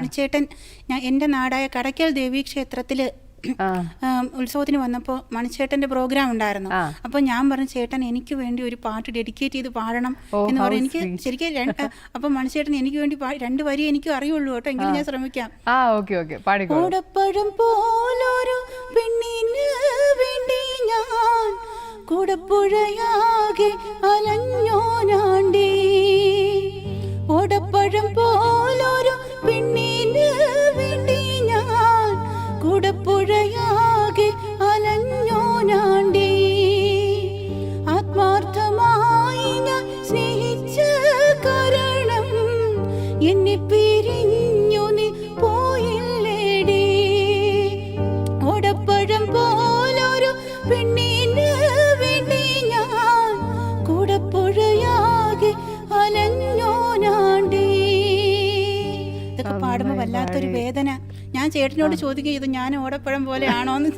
മണിച്ചേട്ടൻ എൻ്റെ നാടായ കടയ്ക്കൽ ദേവീക്ഷേത്രത്തിൽ ഉത്സവത്തിന് വന്നപ്പോൾ മണിച്ചേട്ടൻ്റെ പ്രോഗ്രാം ഉണ്ടായിരുന്നു. അപ്പോൾ ഞാൻ പറഞ്ഞു, ചേട്ടൻ എനിക്ക് വേണ്ടി ഒരു പാട്ട് ഡെഡിക്കേറ്റ് ചെയ്ത് പാടണം എന്ന് പറഞ്ഞു. എനിക്ക് ശരിക്കും അപ്പം മണിച്ചേട്ടൻ എനിക്ക് വേണ്ടി 2 വരി എനിക്ക് അറിയുള്ളൂ കേട്ടോ, എങ്കിലും ഞാൻ ശ്രമിക്കാം. കൂടപ്പഴം പോലൊരു പെണ്ണിന് വേണ്ടി ഞാൻ കൂടപ്പുഴയാകെ അലഞ്ഞോനാണ്ടി. ഓടപ്പഴം പോലൊരു പെണ്ണിന് വേണ്ടി ഞാൻ കൂടപ്പുഴയാകെ അലഞ്ഞോനാണ്ടി. ആത്മാർത്ഥമായി ഞാൻ സ്നേഹിച്ച കാരണം എന്നെ പിരിഞ്ഞു നീ പോയില്ലേടി. ഓടപ്പഴം പോലൊരു പെണ്ണിന് വേണ്ടി ഞാൻ കൂടപ്പുഴയാകെ അലഞ്ഞോനാണ്ടി. ഇതൊക്കെ പാടുമ്പോൾ വല്ലാത്തൊരു വേദന. ഞാൻ ചേട്ടനോട് ചോദിക്കുക, ഇത് ഞാൻ ഓടപ്പഴം പോലെ ആണോന്ന്.